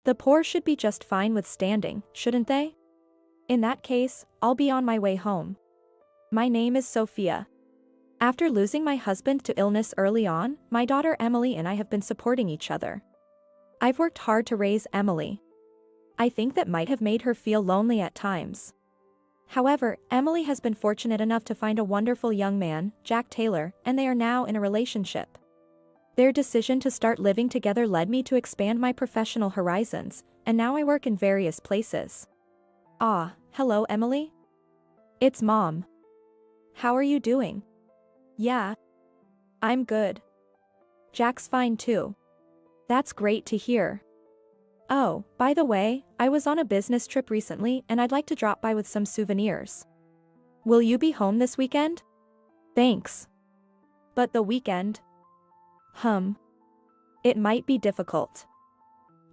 The poor should be just fine with standing, shouldn't they? In that case, I'll be on my way home. My name is Sophia. After losing my husband to illness early on, my daughter Emily and I have been supporting each other. I've worked hard to raise Emily. I think that might have made her feel lonely at times. However, Emily has been fortunate enough to find a wonderful young man, Jack Taylor, and they are now in a relationship. Their decision to start living together led me to expand my professional horizons, and now I work in various places. Ah, hello Emily? It's Mom. How are you doing? Yeah. I'm good. Jack's fine too. That's great to hear. Oh, by the way, I was on a business trip recently and I'd like to drop by with some souvenirs. Will you be home this weekend? Thanks. But the weekend? It might be difficult.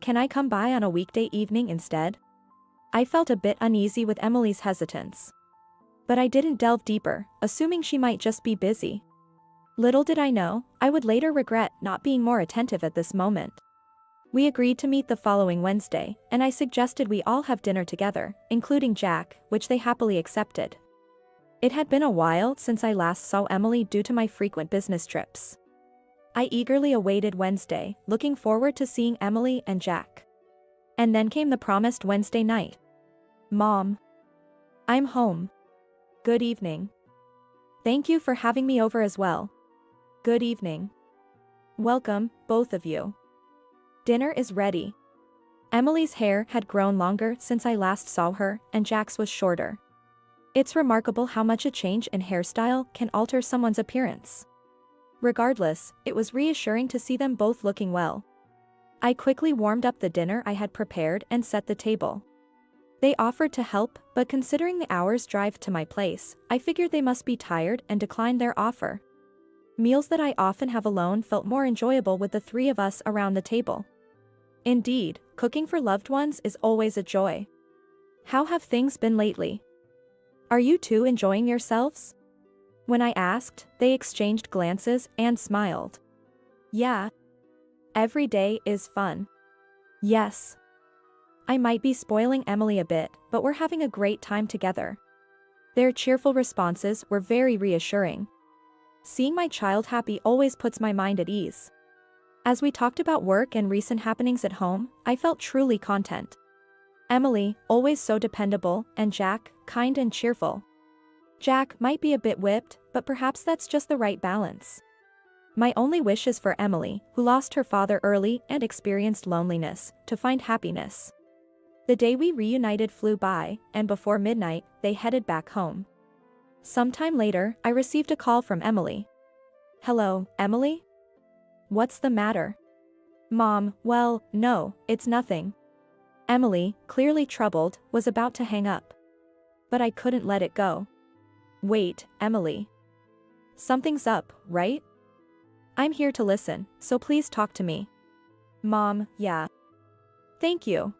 Can I come by on a weekday evening instead? I felt a bit uneasy with Emily's hesitance. But I didn't delve deeper, assuming she might just be busy. Little did I know, I would later regret not being more attentive at this moment. We agreed to meet the following Wednesday, and I suggested we all have dinner together, including Jack, which they happily accepted. It had been a while since I last saw Emily due to my frequent business trips. I eagerly awaited Wednesday, looking forward to seeing Emily and Jack. And then came the promised Wednesday night. Mom. I'm home. Good evening. Thank you for having me over as well. Good evening. Welcome, both of you. Dinner is ready. Emily's hair had grown longer since I last saw her, and Jack's was shorter. It's remarkable how much a change in hairstyle can alter someone's appearance. Regardless, it was reassuring to see them both looking well. I quickly warmed up the dinner I had prepared and set the table. They offered to help, but considering the hour's drive to my place, I figured they must be tired and declined their offer. Meals that I often have alone felt more enjoyable with the three of us around the table. Indeed, cooking for loved ones is always a joy. How have things been lately? Are you two enjoying yourselves? When I asked, they exchanged glances and smiled. Yeah. Every day is fun. Yes. I might be spoiling Emily a bit, but we're having a great time together. Their cheerful responses were very reassuring. Seeing my child happy always puts my mind at ease. As we talked about work and recent happenings at home, I felt truly content. Emily, always so dependable, and Jack, kind and cheerful. Jack might be a bit whipped, but perhaps that's just the right balance. My only wish is for Emily, who lost her father early and experienced loneliness, to find happiness. The day we reunited flew by, and before midnight, they headed back home. Sometime later, I received a call from Emily. Hello, Emily? What's the matter? Mom, well, no, it's nothing. Emily, clearly troubled, was about to hang up. But I couldn't let it go. Wait, Emily. Something's up, right? I'm here to listen, so please talk to me. Mom, yeah. Thank you.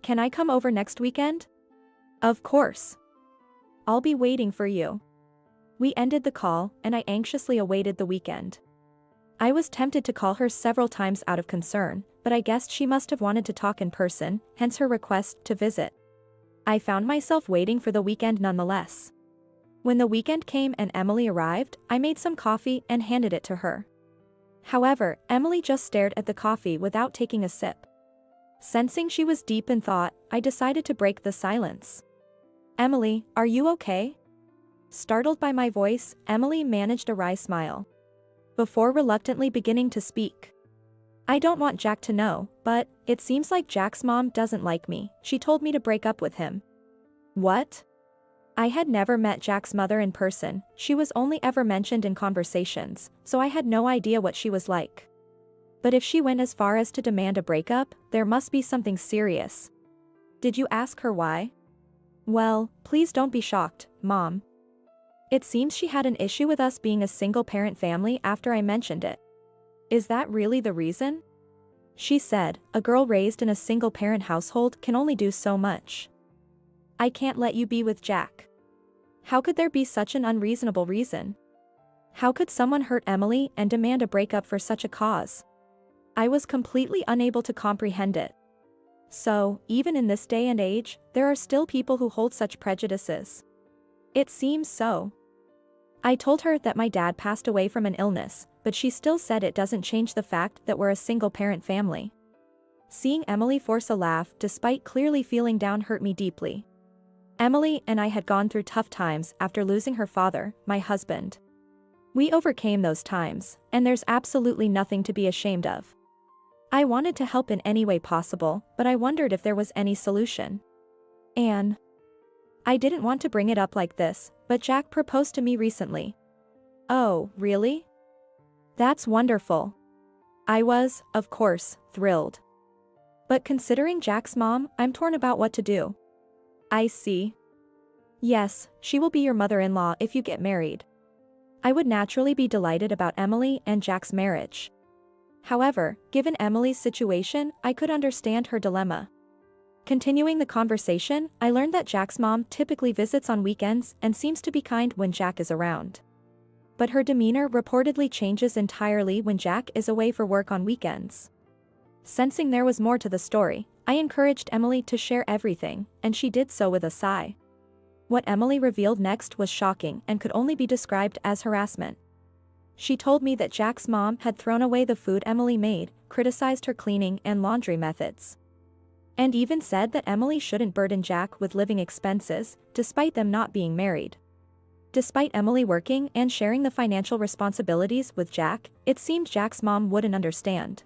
Can I come over next weekend? Of course. I'll be waiting for you. We ended the call, and I anxiously awaited the weekend. I was tempted to call her several times out of concern, but I guessed she must have wanted to talk in person, hence her request to visit. I found myself waiting for the weekend nonetheless. When the weekend came and Emily arrived, I made some coffee and handed it to her. However, Emily just stared at the coffee without taking a sip. Sensing she was deep in thought, I decided to break the silence. Emily, are you okay? Startled by my voice, Emily managed a wry smile. Before reluctantly beginning to speak. I don't want Jack to know, but it seems like Jack's mom doesn't like me. She told me to break up with him. What? I had never met Jack's mother in person, she was only ever mentioned in conversations, so I had no idea what she was like. But if she went as far as to demand a breakup, there must be something serious. Did you ask her why? Well, please don't be shocked, Mom. It seems she had an issue with us being a single-parent family after I mentioned it. Is that really the reason? She said, a girl raised in a single-parent household can only do so much. I can't let you be with Jack. How could there be such an unreasonable reason? How could someone hurt Emily and demand a breakup for such a cause? I was completely unable to comprehend it. So, even in this day and age, there are still people who hold such prejudices. It seems so. I told her that my dad passed away from an illness, but she still said it doesn't change the fact that we're a single-parent family. Seeing Emily force a laugh despite clearly feeling down hurt me deeply. Emily and I had gone through tough times after losing her father, my husband. We overcame those times, and there's absolutely nothing to be ashamed of. I wanted to help in any way possible, but I wondered if there was any solution. Anne. I didn't want to bring it up like this, but Jack proposed to me recently. Oh, really? That's wonderful. I was, of course, thrilled. But considering Jack's mom, I'm torn about what to do. I see. Yes, she will be your mother-in-law if you get married. I would naturally be delighted about Emily and Jack's marriage. However, given Emily's situation, I could understand her dilemma. Continuing the conversation, I learned that Jack's mom typically visits on weekends and seems to be kind when Jack is around. But her demeanor reportedly changes entirely when Jack is away for work on weekends. Sensing there was more to the story, I encouraged Emily to share everything, and she did so with a sigh. What Emily revealed next was shocking and could only be described as harassment. She told me that Jack's mom had thrown away the food Emily made, criticized her cleaning and laundry methods, and even said that Emily shouldn't burden Jack with living expenses, despite them not being married. Despite Emily working and sharing the financial responsibilities with Jack, it seemed Jack's mom wouldn't understand.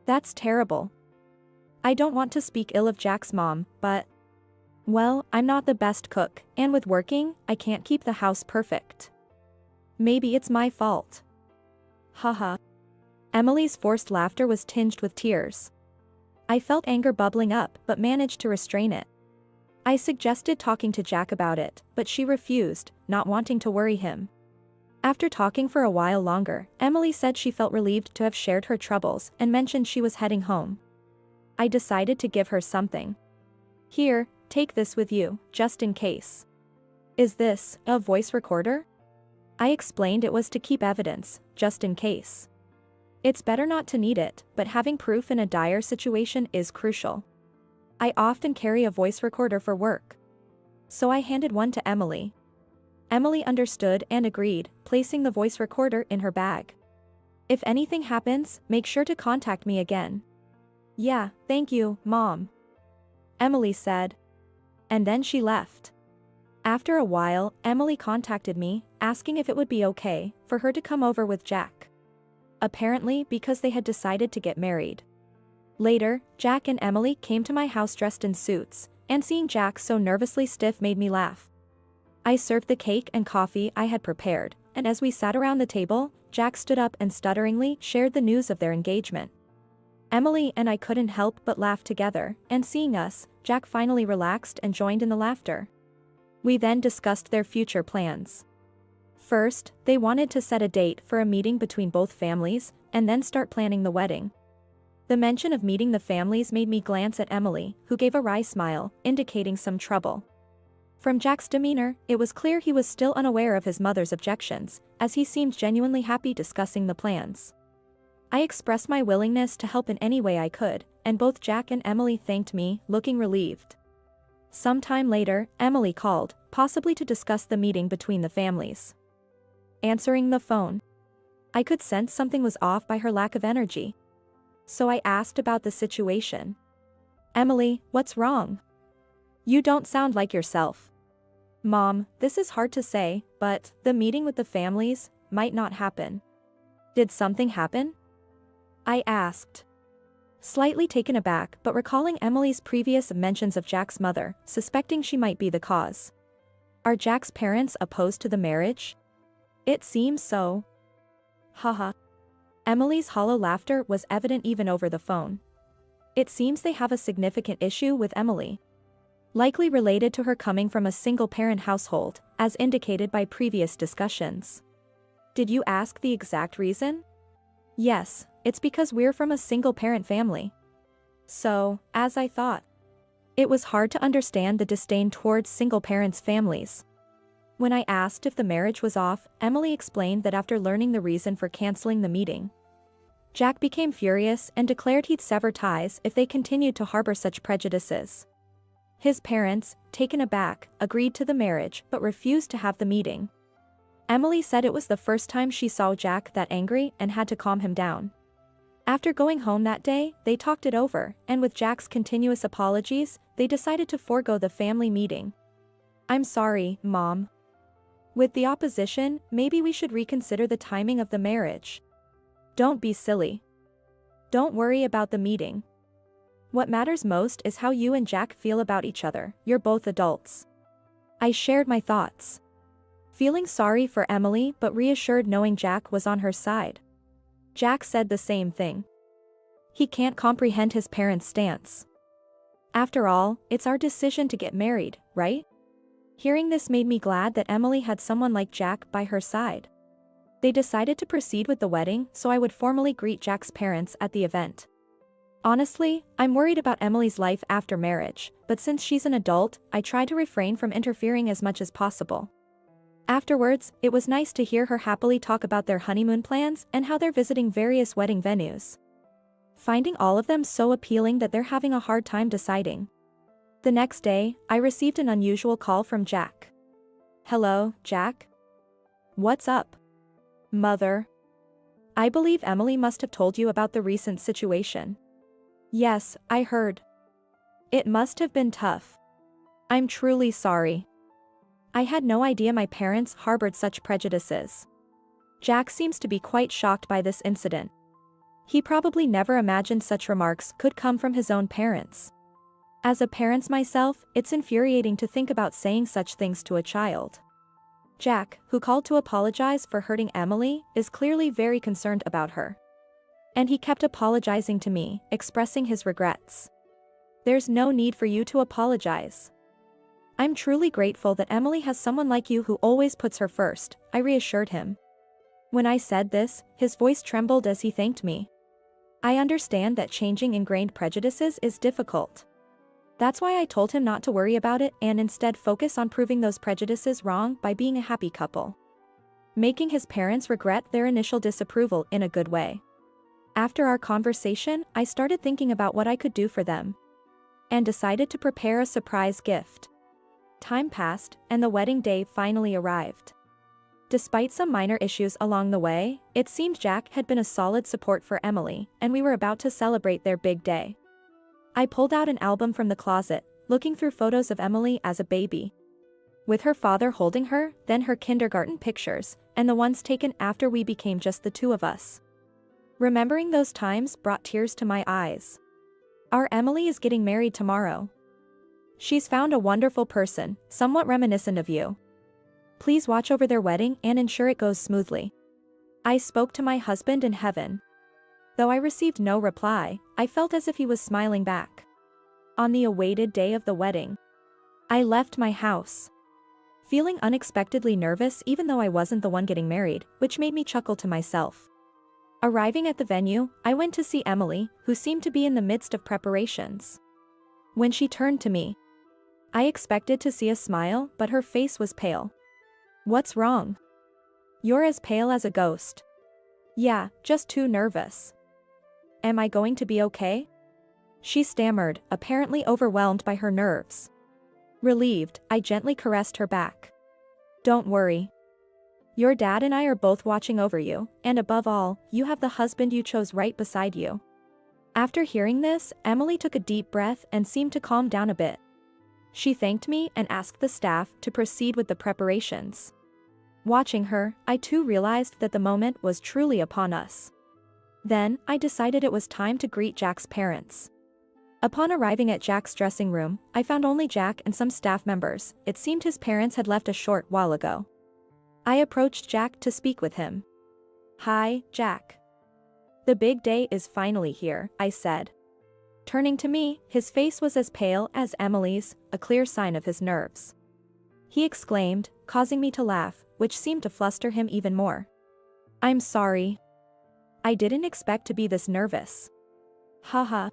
That's terrible. I don't want to speak ill of Jack's mom, but... well, I'm not the best cook, and with working, I can't keep the house perfect. Maybe it's my fault. Haha. Emily's forced laughter was tinged with tears. I felt anger bubbling up but managed to restrain it. I suggested talking to Jack about it, but she refused, not wanting to worry him. After talking for a while longer, Emily said she felt relieved to have shared her troubles and mentioned she was heading home. I decided to give her something. Here, take this with you, just in case. Is this a voice recorder? I explained it was to keep evidence, just in case. It's better not to need it, but having proof in a dire situation is crucial. I often carry a voice recorder for work. So I handed one to Emily. Emily understood and agreed, placing the voice recorder in her bag. If anything happens, make sure to contact me again. Yeah, thank you, Mom. Emily said. And then she left. After a while, Emily contacted me, asking if it would be okay for her to come over with Jack. Apparently because they had decided to get married. Later, Jack and Emily came to my house dressed in suits, and seeing Jack so nervously stiff made me laugh. I served the cake and coffee I had prepared, and as we sat around the table, Jack stood up and stutteringly shared the news of their engagement. Emily and I couldn't help but laugh together, and seeing us, Jack finally relaxed and joined in the laughter. We then discussed their future plans. First, they wanted to set a date for a meeting between both families, and then start planning the wedding. The mention of meeting the families made me glance at Emily, who gave a wry smile, indicating some trouble. From Jack's demeanor, it was clear he was still unaware of his mother's objections, as he seemed genuinely happy discussing the plans. I expressed my willingness to help in any way I could, and both Jack and Emily thanked me, looking relieved. Sometime later, Emily called, possibly to discuss the meeting between the families. Answering the phone. I could sense something was off by her lack of energy. So I asked about the situation. Emily, what's wrong? You don't sound like yourself. Mom, this is hard to say, but the meeting with the families might not happen. Did something happen? I asked. Slightly taken aback but recalling Emily's previous mentions of Jack's mother, suspecting she might be the cause. Are Jack's parents opposed to the marriage? It seems so. Haha. Emily's hollow laughter was evident even over the phone. It seems they have a significant issue with Emily. Likely related to her coming from a single-parent household, as indicated by previous discussions. Did you ask the exact reason? Yes, it's because we're from a single-parent family. So, as I thought. It was hard to understand the disdain towards single-parents' families. When I asked if the marriage was off, Emily explained that after learning the reason for canceling the meeting. Jack became furious and declared he'd sever ties if they continued to harbor such prejudices. His parents, taken aback, agreed to the marriage but refused to have the meeting. Emily said it was the first time she saw Jack that angry and had to calm him down. After going home that day, they talked it over, and with Jack's continuous apologies, they decided to forego the family meeting. "I'm sorry, Mom. With the opposition, maybe we should reconsider the timing of the marriage." "Don't be silly. Don't worry about the meeting. What matters most is how you and Jack feel about each other. You're both adults." I shared my thoughts, feeling sorry for Emily but reassured knowing Jack was on her side. Jack said the same thing. He can't comprehend his parents' stance. "After all, it's our decision to get married, right?" Hearing this made me glad that Emily had someone like Jack by her side. They decided to proceed with the wedding so I would formally greet Jack's parents at the event. Honestly, I'm worried about Emily's life after marriage, but since she's an adult, I try to refrain from interfering as much as possible. Afterwards, it was nice to hear her happily talk about their honeymoon plans and how they're visiting various wedding venues, finding all of them so appealing that they're having a hard time deciding. The next day, I received an unusual call from Jack. "Hello, Jack? What's up, Mother? I believe Emily must have told you about the recent situation." "Yes, I heard. It must have been tough. I'm truly sorry. I had no idea my parents harbored such prejudices." Jack seems to be quite shocked by this incident. He probably never imagined such remarks could come from his own parents. As a parent myself, it's infuriating to think about saying such things to a child. Jack, who called to apologize for hurting Emily, is clearly very concerned about her. And he kept apologizing to me, expressing his regrets. "There's no need for you to apologize. I'm truly grateful that Emily has someone like you who always puts her first," I reassured him. When I said this, his voice trembled as he thanked me. I understand that changing ingrained prejudices is difficult. That's why I told him not to worry about it and instead focus on proving those prejudices wrong by being a happy couple, making his parents regret their initial disapproval in a good way. After our conversation, I started thinking about what I could do for them, and decided to prepare a surprise gift. Time passed, and the wedding day finally arrived. Despite some minor issues along the way, it seemed Jack had been a solid support for Emily, and we were about to celebrate their big day. I pulled out an album from the closet, looking through photos of Emily as a baby, with her father holding her, then her kindergarten pictures, and the ones taken after we became just the two of us. Remembering those times brought tears to my eyes. Our Emily is getting married tomorrow. She's found a wonderful person, somewhat reminiscent of you. Please watch over their wedding and ensure it goes smoothly. I spoke to my husband in heaven. Though I received no reply, I felt as if he was smiling back. On the awaited day of the wedding, I left my house, feeling unexpectedly nervous even though I wasn't the one getting married, which made me chuckle to myself. Arriving at the venue, I went to see Emily, who seemed to be in the midst of preparations. When she turned to me, I expected to see a smile, but her face was pale. "What's wrong? You're as pale as a ghost." "Yeah, just too nervous." "Am I going to be okay?" She stammered, apparently overwhelmed by her nerves. Relieved, I gently caressed her back. "Don't worry. Your dad and I are both watching over you, and above all, you have the husband you chose right beside you." After hearing this, Emily took a deep breath and seemed to calm down a bit. She thanked me and asked the staff to proceed with the preparations. Watching her, I too realized that the moment was truly upon us. Then, I decided it was time to greet Jack's parents. Upon arriving at Jack's dressing room, I found only Jack and some staff members. It seemed his parents had left a short while ago. I approached Jack to speak with him. "Hi, Jack. The big day is finally here," I said. Turning to me, his face was as pale as Emily's, a clear sign of his nerves. He exclaimed, causing me to laugh, which seemed to fluster him even more. "I'm sorry. I didn't expect to be this nervous." "Haha.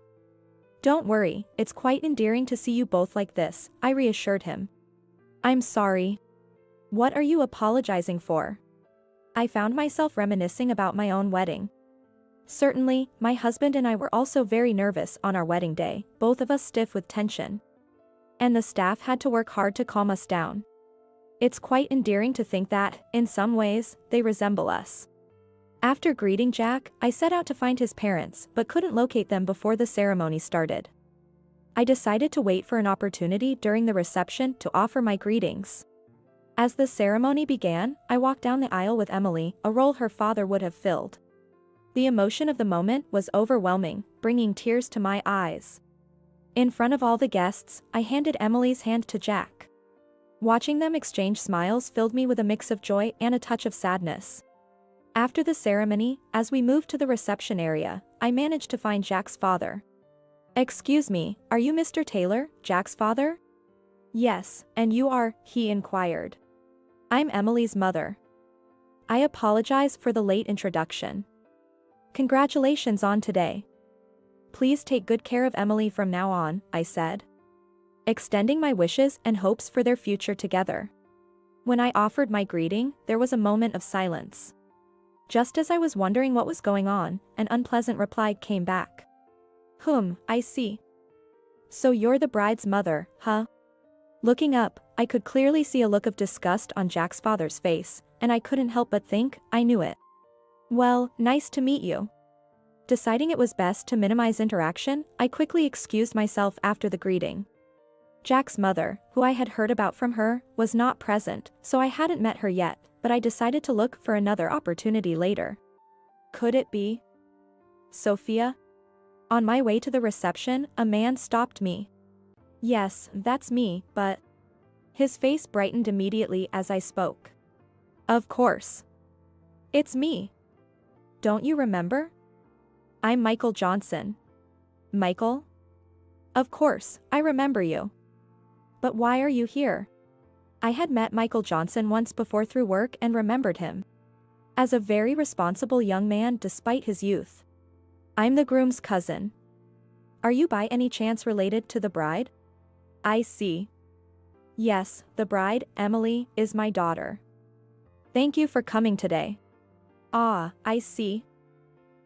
Don't worry, it's quite endearing to see you both like this," I reassured him. "I'm sorry. What are you apologizing for?" I found myself reminiscing about my own wedding. Certainly, my husband and I were also very nervous on our wedding day, both of us stiff with tension. And the staff had to work hard to calm us down. It's quite endearing to think that, in some ways, they resemble us. After greeting Jack, I set out to find his parents, but couldn't locate them before the ceremony started. I decided to wait for an opportunity during the reception to offer my greetings. As the ceremony began, I walked down the aisle with Emily, a role her father would have filled. The emotion of the moment was overwhelming, bringing tears to my eyes. In front of all the guests, I handed Emily's hand to Jack. Watching them exchange smiles filled me with a mix of joy and a touch of sadness. After the ceremony, as we moved to the reception area, I managed to find Jack's father. "Excuse me, are you Mr. Taylor, Jack's father?" "Yes, and you are," he inquired. "I'm Emily's mother." "I apologize for the late introduction. Congratulations on today. Please take good care of Emily from now on," I said, extending my wishes and hopes for their future together. When I offered my greeting, there was a moment of silence. Just as I was wondering what was going on, an unpleasant reply came back. I see. So you're the bride's mother, huh?" Looking up, I could clearly see a look of disgust on Jack's father's face, and I couldn't help but think, I knew it. "Well, nice to meet you." Deciding it was best to minimize interaction, I quickly excused myself after the greeting. Jack's mother, who I had heard about from her, was not present, so I hadn't met her yet, but I decided to look for another opportunity later. Could it be Sophia? On my way to the reception, a man stopped me. "Yes, that's me, but..." His face brightened immediately as I spoke. "Of course. It's me. Don't you remember? I'm Michael Johnson." "Michael? Of course, I remember you. But why are you here?" I had met Michael Johnson once before through work and remembered him as a very responsible young man despite his youth. "I'm the groom's cousin. Are you by any chance related to the bride?" "I see. Yes, the bride, Emily, is my daughter. Thank you for coming today." "Ah, I see.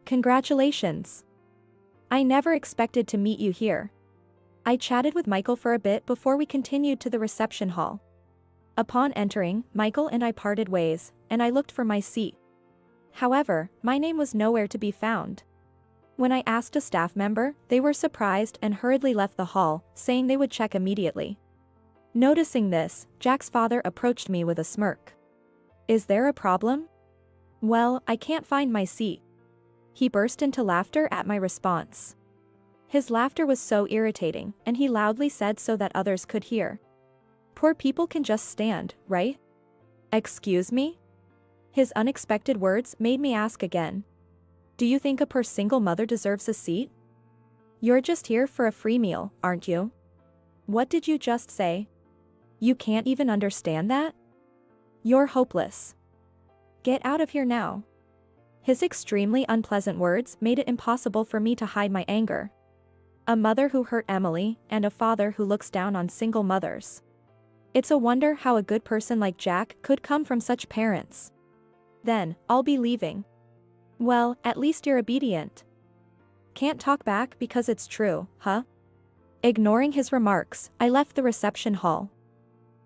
Congratulations. I never expected to meet you here." I chatted with Michael for a bit before we continued to the reception hall. Upon entering, Michael and I parted ways, and I looked for my seat. However, my name was nowhere to be found. When I asked a staff member, they were surprised and hurriedly left the hall, saying they would check immediately. Noticing this, Jack's father approached me with a smirk. "Is there a problem?" "Well, I can't find my seat." He burst into laughter at my response. His laughter was so irritating, and he loudly said so that others could hear. "Poor people can just stand, right?" "Excuse me?" His unexpected words made me ask again. "Do you think a poor single mother deserves a seat? You're just here for a free meal, aren't you?" "What did you just say? You can't even understand that? You're hopeless. Get out of here now." His extremely unpleasant words made it impossible for me to hide my anger. A mother who hurt Emily, and a father who looks down on single mothers. It's a wonder how a good person like Jack could come from such parents. "Then, I'll be leaving." "Well, at least you're obedient. Can't talk back because it's true, huh?" Ignoring his remarks, I left the reception hall.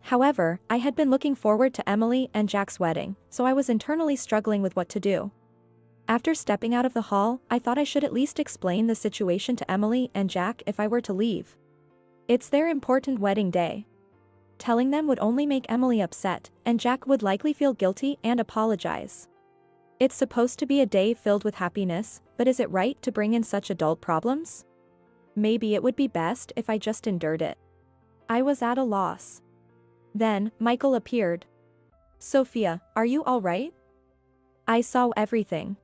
However, I had been looking forward to Emily and Jack's wedding, so I was internally struggling with what to do. After stepping out of the hall, I thought I should at least explain the situation to Emily and Jack if I were to leave. It's their important wedding day. Telling them would only make Emily upset, and Jack would likely feel guilty and apologize. It's supposed to be a day filled with happiness, but is it right to bring in such adult problems? Maybe it would be best if I just endured it. I was at a loss. Then, Michael appeared. "Sophia, are you all right?" "I saw everything.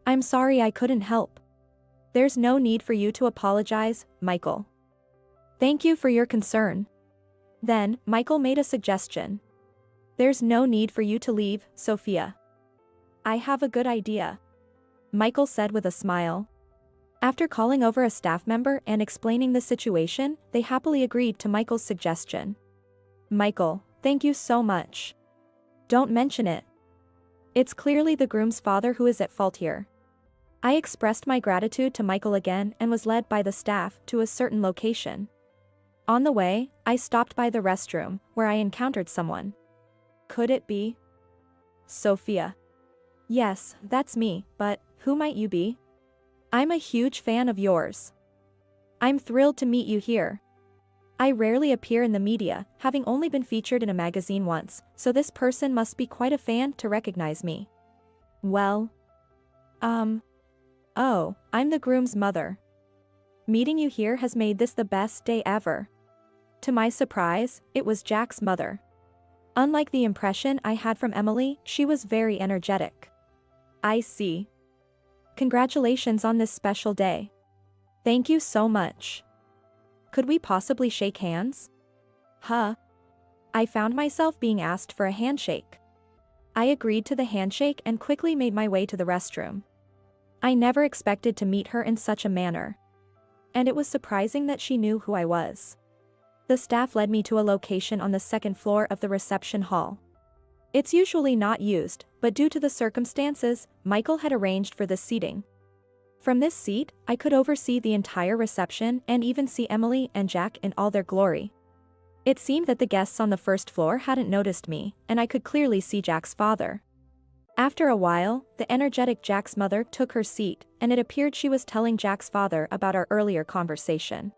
I'm sorry I couldn't help." "There's no need for you to apologize, Michael. Thank you for your concern." Then, Michael made a suggestion. "There's no need for you to leave, Sophia. I have a good idea," Michael said with a smile. After calling over a staff member and explaining the situation, they happily agreed to Michael's suggestion. "Michael, thank you so much. Don't mention it. It's clearly the groom's father who is at fault here. I expressed my gratitude to Michael again and was led by the staff to a certain location. On the way, I stopped by the restroom, where I encountered someone. Could it be Sophia? Yes, that's me, but who might you be? I'm a huge fan of yours. I'm thrilled to meet you here. I rarely appear in the media, having only been featured in a magazine once, so this person must be quite a fan to recognize me. Well, oh, I'm the groom's mother. Meeting you here has made this the best day ever. To my surprise, it was Jack's mother. Unlike the impression I had from Emily, she was very energetic. I see. Congratulations on this special day. Thank you so much. Could we possibly shake hands? Huh? I found myself being asked for a handshake. I agreed to the handshake and quickly made my way to the restroom. I never expected to meet her in such a manner. And it was surprising that she knew who I was. The staff led me to a location on the second floor of the reception hall. It's usually not used, but due to the circumstances, Michael had arranged for this seating. From this seat, I could oversee the entire reception and even see Emily and Jack in all their glory. It seemed that the guests on the first floor hadn't noticed me, and I could clearly see Jack's father. After a while, the energetic Jack's mother took her seat, and it appeared she was telling Jack's father about our earlier conversation.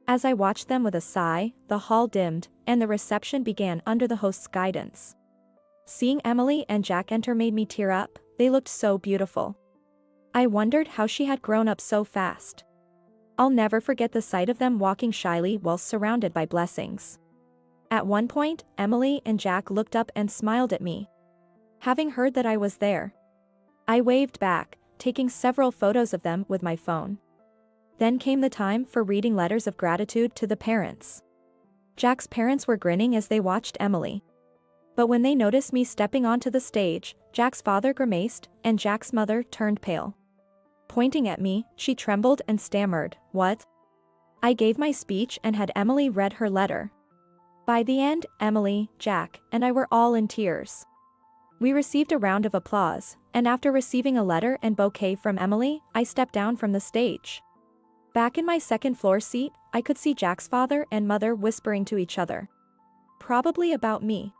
As I watched them with a sigh, the hall dimmed, and the reception began under the host's guidance. Seeing Emily and Jack enter made me tear up. They looked so beautiful. I wondered how she had grown up so fast. I'll never forget the sight of them walking shyly while surrounded by blessings. At one point, Emily and Jack looked up and smiled at me. Having heard that I was there, I waved back, taking several photos of them with my phone. Then came the time for reading letters of gratitude to the parents. Jack's parents were grinning as they watched Emily. But when they noticed me stepping onto the stage, Jack's father grimaced, and Jack's mother turned pale. Pointing at me, she trembled and stammered, "What?" I gave my speech and had Emily read her letter. By the end, Emily, Jack, and I were all in tears. We received a round of applause, and after receiving a letter and bouquet from Emily, I stepped down from the stage. Back in my second floor seat, I could see Jack's father and mother whispering to each other. Probably about me.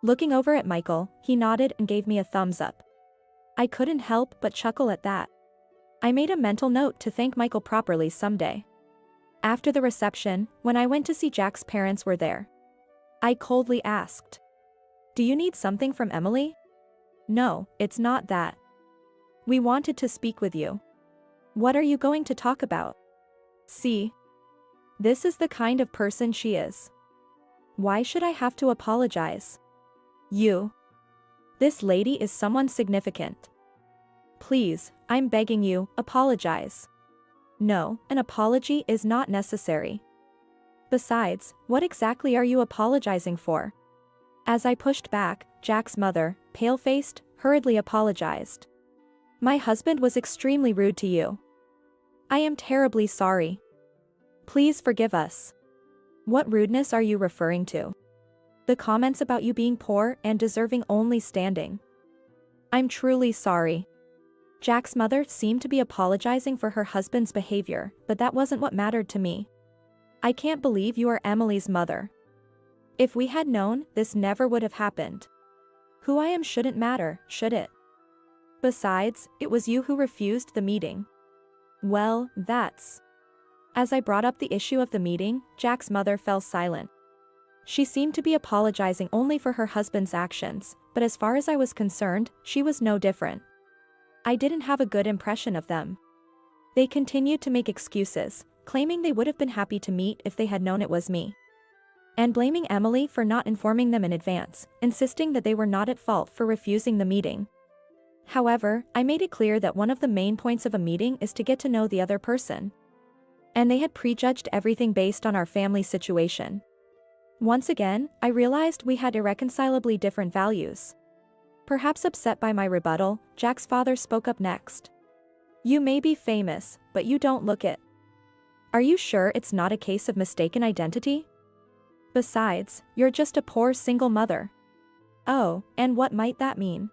Looking over at Michael, he nodded and gave me a thumbs up. I couldn't help but chuckle at that. I made a mental note to thank Michael properly someday. After the reception, when I went to see Jack's parents were there. I coldly asked, "Do you need something from Emily?" "No, it's not that. We wanted to speak with you." "What are you going to talk about?" "See. This is the kind of person she is. Why should I have to apologize?" "You. This lady is someone significant. Please, I'm begging you, apologize." "No, an apology is not necessary. Besides, what exactly are you apologizing for?" As I pushed back, Jack's mother, pale-faced, hurriedly apologized. "My husband was extremely rude to you. I am terribly sorry. Please forgive us." "What rudeness are you referring to?" "The comments about you being poor and deserving only standing." "I'm truly sorry." Jack's mother seemed to be apologizing for her husband's behavior, but that wasn't what mattered to me. "I can't believe you are Emily's mother. If we had known, this never would have happened. Who I am shouldn't matter, should it? Besides, it was you who refused the meeting." "Well, that's..." As I brought up the issue of the meeting, Jack's mother fell silent. She seemed to be apologizing only for her husband's actions, but as far as I was concerned, she was no different. I didn't have a good impression of them. They continued to make excuses, claiming they would have been happy to meet if they had known it was me. And blaming Emily for not informing them in advance, insisting that they were not at fault for refusing the meeting. However, I made it clear that one of the main points of a meeting is to get to know the other person. And they had prejudged everything based on our family situation. Once again, I realized we had irreconcilably different values. Perhaps upset by my rebuttal, Jack's father spoke up next. "You may be famous, but you don't look it. Are you sure it's not a case of mistaken identity? Besides, you're just a poor single mother." "Oh, and what might that mean?"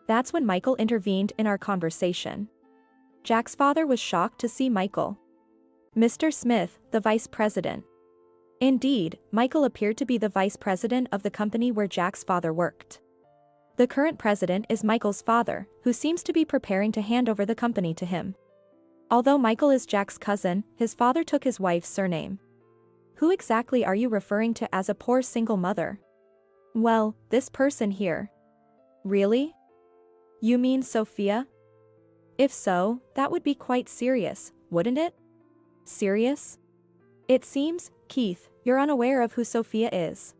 That's when Michael intervened in our conversation. Jack's father was shocked to see Michael. Mr. Smith, the vice president. Indeed, Michael appeared to be the vice president of the company where Jack's father worked. The current president is Michael's father, who seems to be preparing to hand over the company to him. Although Michael is Jack's cousin, his father took his wife's surname. Who exactly are you referring to as a poor single mother? Well, this person here. Really? You mean Sophia? If so, that would be quite serious, wouldn't it? Serious? It seems, Keith, you're unaware of who Sophia is.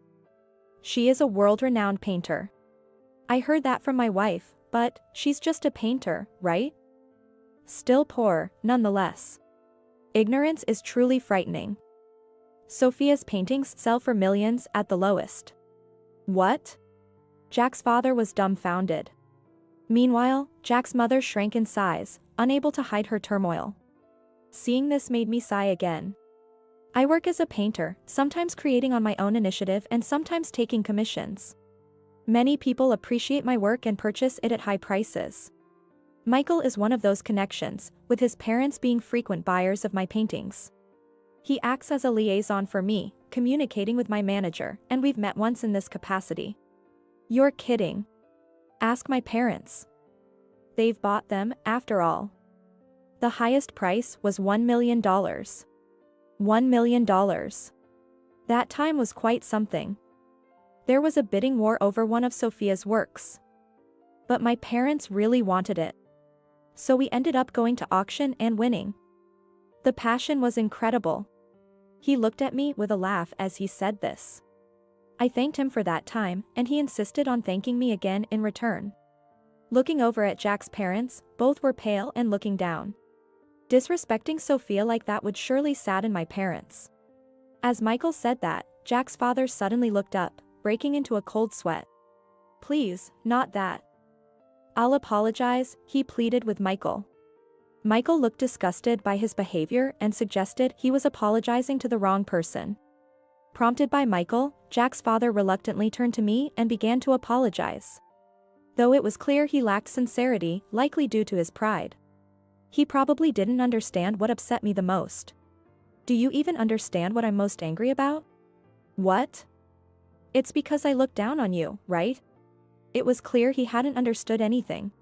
She is a world-renowned painter. I heard that from my wife, but she's just a painter, right? Still poor, nonetheless. Ignorance is truly frightening. Sophia's paintings sell for millions at the lowest. What? Jack's father was dumbfounded. Meanwhile, Jack's mother shrank in size, unable to hide her turmoil. Seeing this made me sigh again. I work as a painter, sometimes creating on my own initiative and sometimes taking commissions. Many people appreciate my work and purchase it at high prices. Michael is one of those connections, with his parents being frequent buyers of my paintings. He acts as a liaison for me, communicating with my manager, and we've met once in this capacity. You're kidding. Ask my parents. They've bought them, after all. The highest price was $1 million. $1 million. That time was quite something. There was a bidding war over one of Sophia's works. But my parents really wanted it. So we ended up going to auction and winning. The passion was incredible. He looked at me with a laugh as he said this. I thanked him for that time, and he insisted on thanking me again in return. Looking over at Jack's parents, both were pale and looking down. Disrespecting Sophia like that would surely sadden my parents. As Michael said that, Jack's father suddenly looked up, breaking into a cold sweat. Please, not that. I'll apologize, he pleaded with Michael. Michael looked disgusted by his behavior and suggested he was apologizing to the wrong person. Prompted by Michael, Jack's father reluctantly turned to me and began to apologize. Though it was clear he lacked sincerity, likely due to his pride. He probably didn't understand what upset me the most. Do you even understand what I'm most angry about? What? It's because I looked down on you, right? It was clear he hadn't understood anything.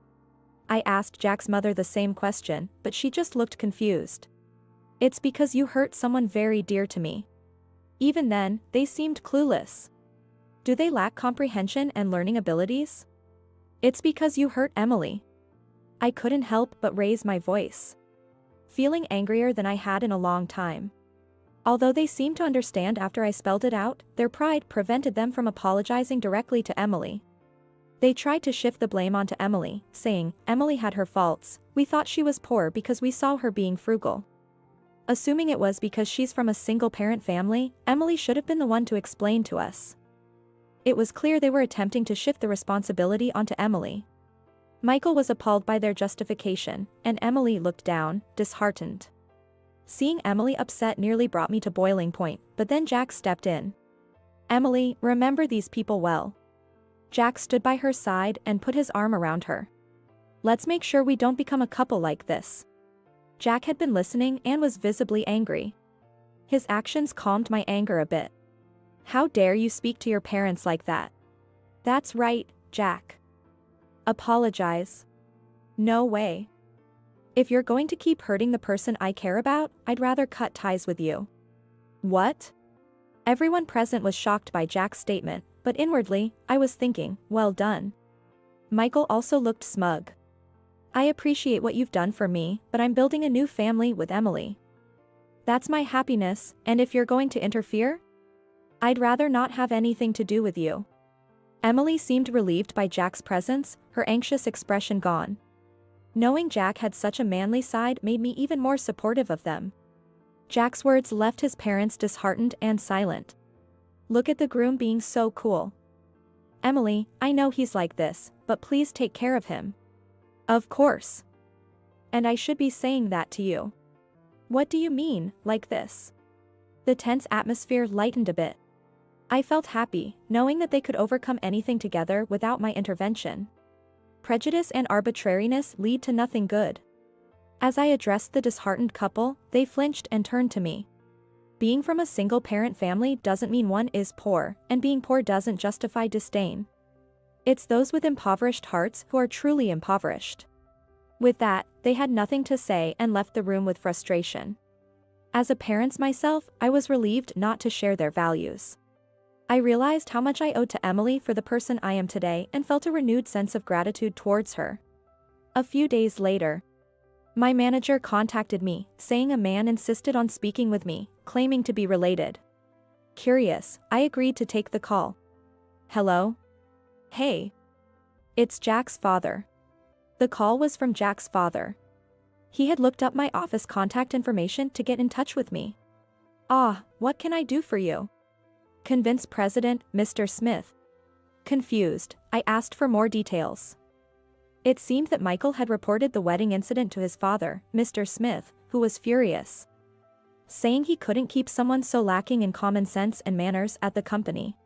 I asked Jack's mother the same question, but she just looked confused. It's because you hurt someone very dear to me. Even then, they seemed clueless. Do they lack comprehension and learning abilities? It's because you hurt Emily. I couldn't help but raise my voice. Feeling angrier than I had in a long time. Although they seemed to understand after I spelled it out, their pride prevented them from apologizing directly to Emily. They tried to shift the blame onto Emily, saying, Emily had her faults, we thought she was poor because we saw her being frugal. Assuming it was because she's from a single-parent family, Emily should have been the one to explain to us. It was clear they were attempting to shift the responsibility onto Emily. Michael was appalled by their justification, and Emily looked down, disheartened. Seeing Emily upset nearly brought me to boiling point, but then Jack stepped in. Emily, remember these people well. Jack stood by her side and put his arm around her. Let's make sure we don't become a couple like this. Jack had been listening and was visibly angry. His actions calmed my anger a bit. How dare you speak to your parents like that? That's right, Jack. Apologize. No way. If you're going to keep hurting the person I care about, I'd rather cut ties with you. What? Everyone present was shocked by Jack's statement, but inwardly, I was thinking, well done. Michael also looked smug. I appreciate what you've done for me, but I'm building a new family with Emily. That's my happiness, and if you're going to interfere, I'd rather not have anything to do with you. Emily seemed relieved by Jack's presence, her anxious expression gone. Knowing Jack had such a manly side made me even more supportive of them. Jack's words left his parents disheartened and silent. Look at the groom being so cool. Emily, I know he's like this, but please take care of him. Of course. And I should be saying that to you. What do you mean, like this? The tense atmosphere lightened a bit. I felt happy, knowing that they could overcome anything together without my intervention. Prejudice and arbitrariness lead to nothing good. As I addressed the disheartened couple, they flinched and turned to me. Being from a single-parent family doesn't mean one is poor, and being poor doesn't justify disdain. It's those with impoverished hearts who are truly impoverished. With that, they had nothing to say and left the room with frustration. As a parent myself, I was relieved not to share their values. I realized how much I owed to Emily for the person I am today and felt a renewed sense of gratitude towards her. A few days later, my manager contacted me, saying a man insisted on speaking with me, claiming to be related. Curious, I agreed to take the call. Hello? Hey. It's Jack's father. The call was from Jack's father. He had looked up my office contact information to get in touch with me. Ah, what can I do for you? Convince President, Mr. Smith. Confused, I asked for more details. It seemed that Michael had reported the wedding incident to his father, Mr. Smith, who was furious, saying he couldn't keep someone so lacking in common sense and manners at the company.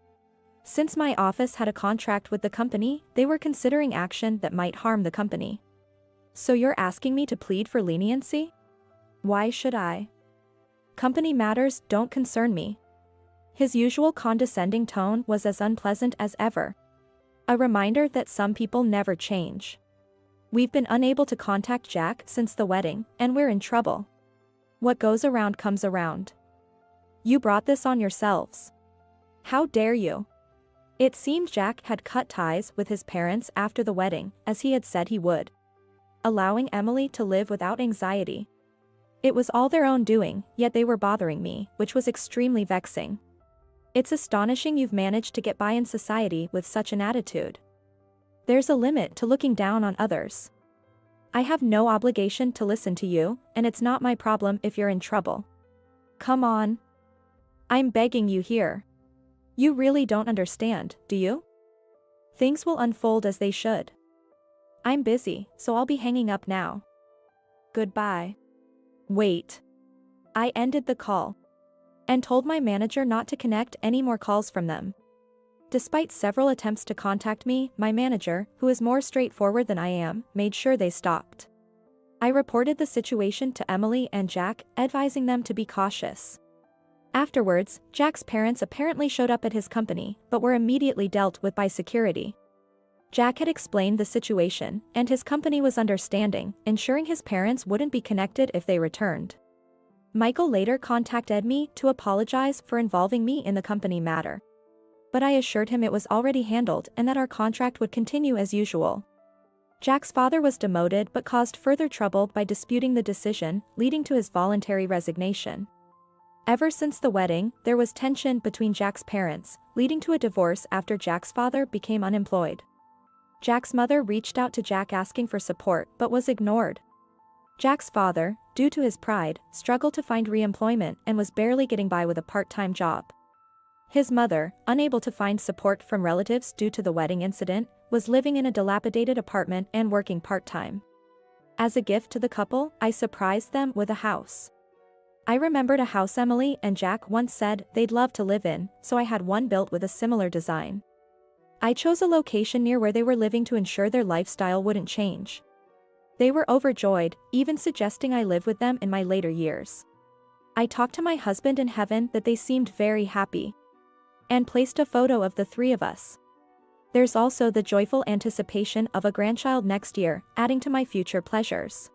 Since my office had a contract with the company, they were considering action that might harm the company. So you're asking me to plead for leniency? Why should I? Company matters don't concern me. His usual condescending tone was as unpleasant as ever. A reminder that some people never change. We've been unable to contact Jack since the wedding, and we're in trouble. What goes around comes around. You brought this on yourselves. How dare you? It seemed Jack had cut ties with his parents after the wedding, as he had said he would, allowing Emily to live without anxiety. It was all their own doing, yet they were bothering me, which was extremely vexing. It's astonishing you've managed to get by in society with such an attitude. There's a limit to looking down on others. I have no obligation to listen to you, and it's not my problem if you're in trouble. Come on. I'm begging you here. You really don't understand, do you? Things will unfold as they should. I'm busy, so I'll be hanging up now. Goodbye. Wait. I ended the call and told my manager not to connect any more calls from them. Despite several attempts to contact me, my manager, who is more straightforward than I am, made sure they stopped. I reported the situation to Emily and Jack, advising them to be cautious. Afterwards, Jack's parents apparently showed up at his company, but were immediately dealt with by security. Jack had explained the situation, and his company was understanding, ensuring his parents wouldn't be connected if they returned. Michael later contacted me to apologize for involving me in the company matter. But I assured him it was already handled and that our contract would continue as usual. Jack's father was demoted but caused further trouble by disputing the decision, leading to his voluntary resignation. Ever since the wedding, there was tension between Jack's parents, leading to a divorce after Jack's father became unemployed. Jack's mother reached out to Jack asking for support but was ignored. Jack's father, due to his pride, struggled to find re-employment and was barely getting by with a part-time job. His mother, unable to find support from relatives due to the wedding incident, was living in a dilapidated apartment and working part-time. As a gift to the couple, I surprised them with a house. I remembered a house Emily and Jack once said they'd love to live in, so I had one built with a similar design. I chose a location near where they were living to ensure their lifestyle wouldn't change. They were overjoyed, even suggesting I live with them in my later years. I talked to my husband in heaven that they seemed very happy, and placed a photo of the three of us. There's also the joyful anticipation of a grandchild next year, adding to my future pleasures.